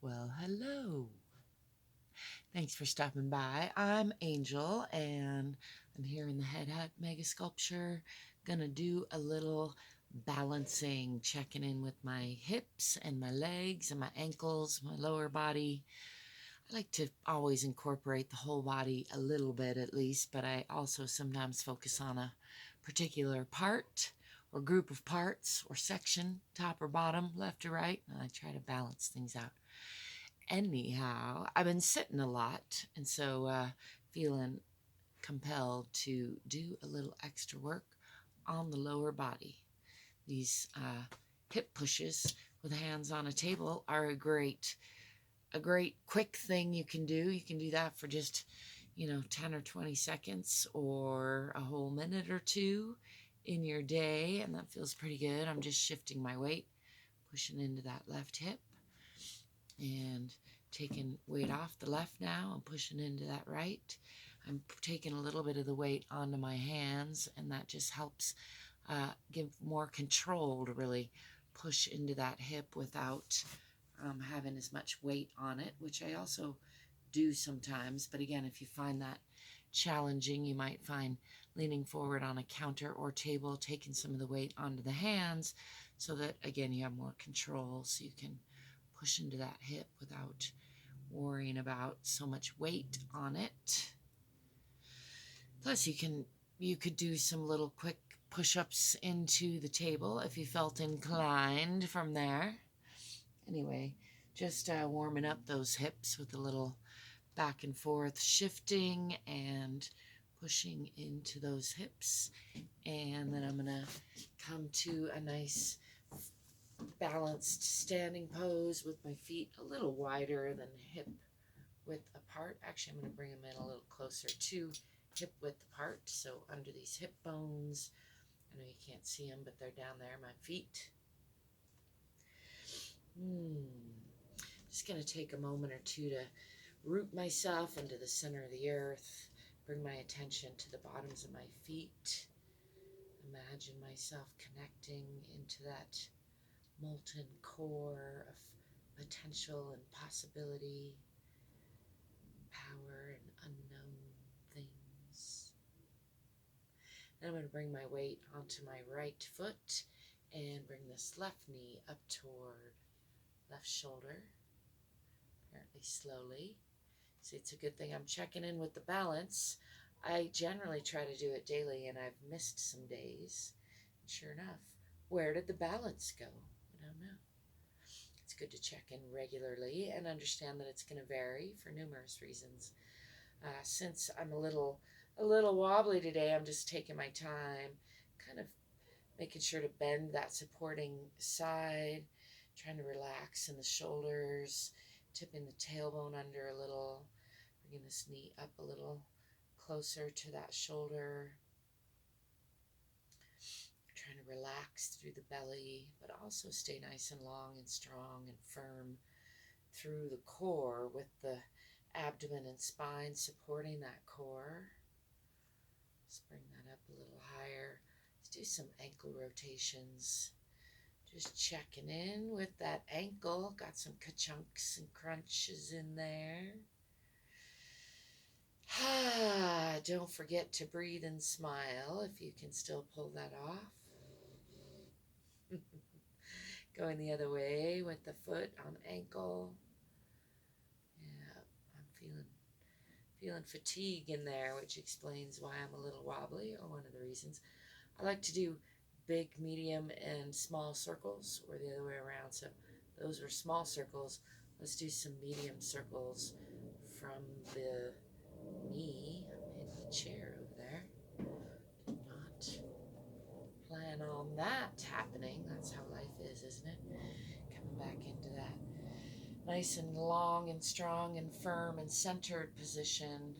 Well, hello. Thanks for stopping by. I'm Angel and I'm here in the Head Hutt Mega-Sculpture. Gonna do a little balancing, checking in with my hips and my legs and my ankles, my lower body. I like to always incorporate the whole body a little bit at least, but I also sometimes focus on a particular part or group of parts or section, top or bottom, left or right, and I try to balance things out. Anyhow, I've been sitting a lot, and so feeling compelled to do a little extra work on the lower body. These hip pushes with hands on a table are a great quick thing you can do. You can do that for just 10 or 20 seconds or a whole minute or two in your day, and that feels pretty good. I'm just shifting my weight, pushing into that left hip and taking weight off the left now and pushing into that right. I'm taking a little bit of the weight onto my hands, and that just helps give more control to really push into that hip without having as much weight on it, which I also do sometimes. But again, if you find that challenging, you might find leaning forward on a counter or table, taking some of the weight onto the hands so that, again, you have more control so you can push into that hip without worrying about so much weight on it. Plus, you could do some little quick push-ups into the table if you felt inclined from there. Anyway, just warming up those hips with a little back and forth shifting and pushing into those hips. And then I'm gonna come to a nice balanced standing pose with my feet a little wider than hip width apart. Actually, I'm going to bring them in a little closer to hip width apart. So under these hip bones, I know you can't see them, but they're down there, my feet. Just going to take a moment or two to root myself into the center of the earth, bring my attention to the bottoms of my feet. Imagine myself connecting into that molten core of potential and possibility, power and unknown things. Then I'm going to bring my weight onto my right foot and bring this left knee up toward left shoulder, apparently slowly. See, it's a good thing I'm checking in with the balance. I generally try to do it daily, and I've missed some days. And sure enough, where did the balance go? I don't know. It's good to check in regularly and understand that it's going to vary for numerous reasons. Since I'm a little wobbly today, I'm just taking my time, kind of making sure to bend that supporting side, trying to relax in the shoulders, tipping the tailbone under a little, bringing this knee up a little closer to that shoulder, trying to relax through the belly, but also stay nice and long and strong and firm through the core with the abdomen and spine supporting that core. Let's bring that up a little higher. Let's do some ankle rotations. Just checking in with that ankle. Got some ka-chunks and crunches in there. Don't forget to breathe and smile if you can still pull that off. Going the other way with the foot on ankle. Yeah, I'm feeling fatigue in there, which explains why I'm a little wobbly, or one of the reasons. I like to do big, medium, and small circles, or the other way around. So those were small circles. Let's do some medium circles from the knee. I'm in the chair over there. Did not plan on that happening. That's how life is, isn't it? Coming back into that nice and long and strong and firm and centered position,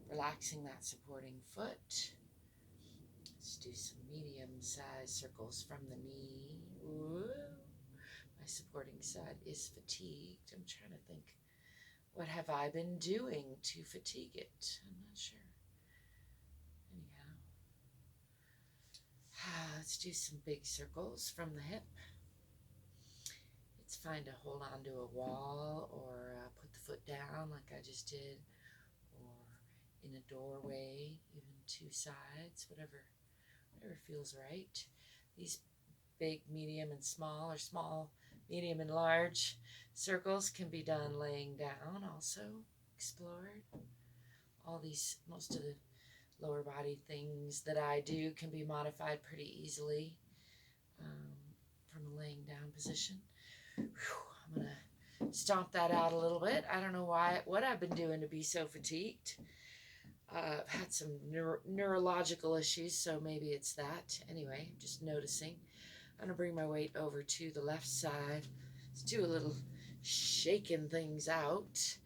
relaxing that supporting foot. Let's do some medium-sized circles from the knee. Woo. My supporting side is fatigued. I'm trying to think, what have I been doing to fatigue it? I'm not sure. Anyhow, let's do some big circles from the hip. It's fine to hold on to a wall or put the foot down like I just did, or in a doorway, even two sides, whatever feels right. These big, medium, and small, or small, medium, and large circles can be done laying down also, explored. All these, most of the lower body things that I do can be modified pretty easily from a laying down position. Whew, I'm going to stomp that out a little bit. I don't know what I've been doing to be so fatigued. I've had some neurological issues, so maybe it's that. Anyway, I'm just noticing. I'm going to bring my weight over to the left side. Let's do a little shaking things out.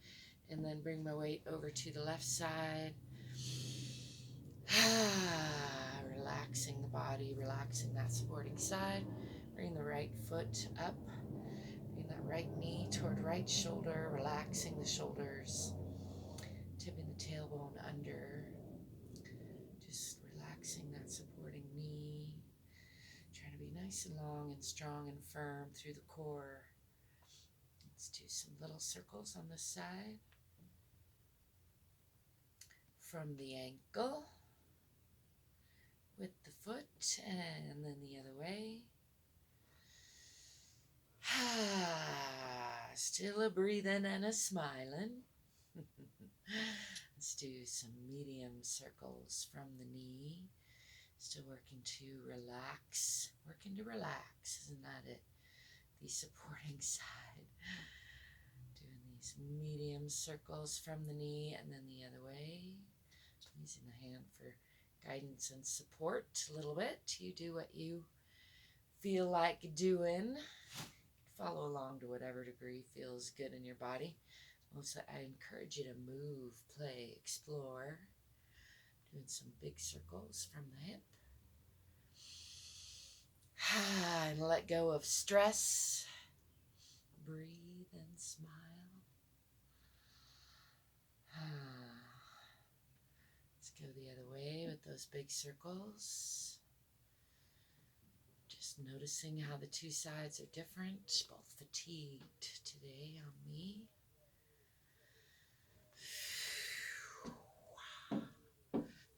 And then bring my weight over to the left side. Relaxing the body, relaxing that supporting side. Bring the right foot up. Bring that right knee toward right shoulder, relaxing the shoulders. Tipping the tailbone under. Just relaxing that supporting knee. Trying to be nice and long and strong and firm through the core. Let's do some little circles on this side. From the ankle with the foot, and then the other way. Still a breathing and a smiling. Let's do some medium circles from the knee. Still working to relax. Isn't that it? The supporting side. Doing these medium circles from the knee and then the other way. Using the hand for guidance and support a little bit. You do what you feel like doing. Follow along to whatever degree feels good in your body. Mostly I encourage you to move, play, explore. Doing some big circles from the hip. And let go of stress. Breathe and smile. Let's go the other way with those big circles. Just noticing how the two sides are different, both fatigued today on me.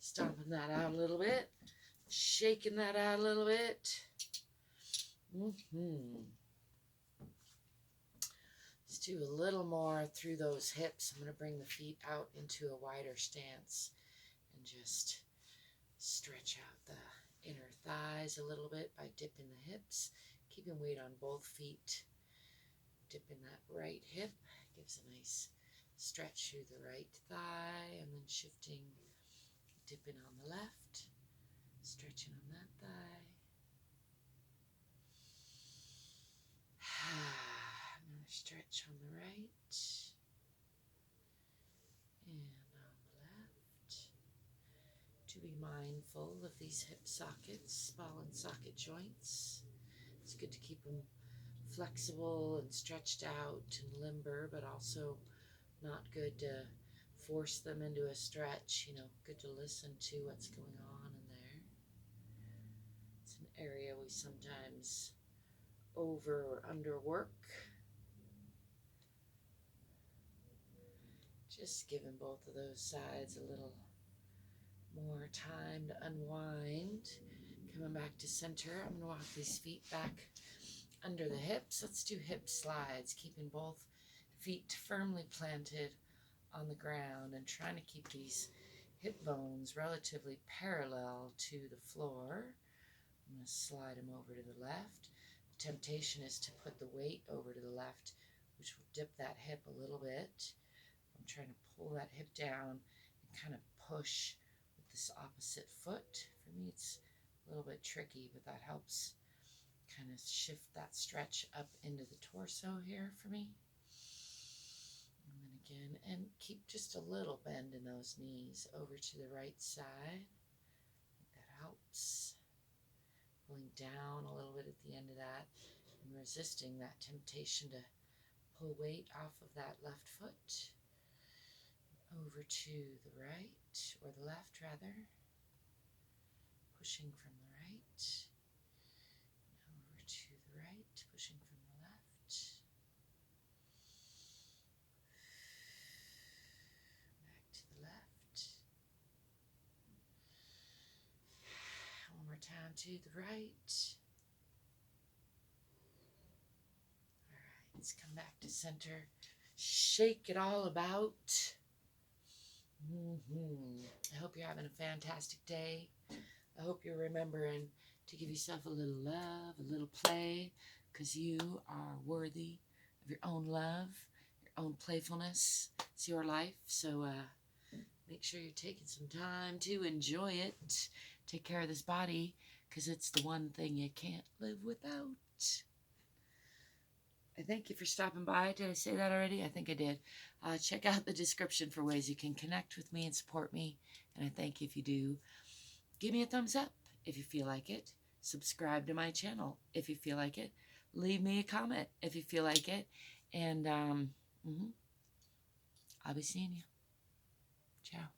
Stomping that out a little bit, shaking that out a little bit. Let's do a little more through those hips. I'm going to bring the feet out into a wider stance and just stretch out the inner thighs a little bit by dipping the hips, keeping weight on both feet. Dipping that right hip gives a nice stretch through the right thigh, and then shifting, dipping on the left, stretching on that thigh. Another stretch on the right and on the left. To be mindful of these hip sockets, ball and socket joints. It's good to keep them flexible and stretched out and limber, but also not good to force them into a stretch. Good to listen to what's going on in there. It's an area we sometimes over or underwork. Just giving both of those sides a little more time to unwind. Coming back to center, I'm going to walk these feet back under the hips. Let's do hip slides, keeping both feet firmly planted on the ground and trying to keep these hip bones relatively parallel to the floor. I'm going to slide them over to the left. The temptation is to put the weight over to the left, which will dip that hip a little bit. I'm trying to pull that hip down and kind of push with this opposite foot. For me, it's a little bit tricky, but that helps kind of shift that stretch up into the torso here for me. And then again, and keep just a little bend in those knees over to the right side. I think that helps. Pulling down a little bit at the end of that and resisting that temptation to pull weight off of that left foot. Over to the right, or the left rather. Pushing from the right. Over to the right, pushing from the left. down to the right. All right, let's come back to center. Shake it all about. I hope you're having a fantastic day. I hope you're remembering to give yourself a little love, a little play, because you are worthy of your own love, your own playfulness. It's your life, so make sure you're taking some time to enjoy it. Take care of this body, because it's the one thing you can't live without. I thank you for stopping by. Did I say that already? I think I did. Check out the description for ways you can connect with me and support me, and I thank you if you do. Give me a thumbs up if you feel like it. Subscribe to my channel if you feel like it. Leave me a comment if you feel like it. And I'll be seeing you. Ciao.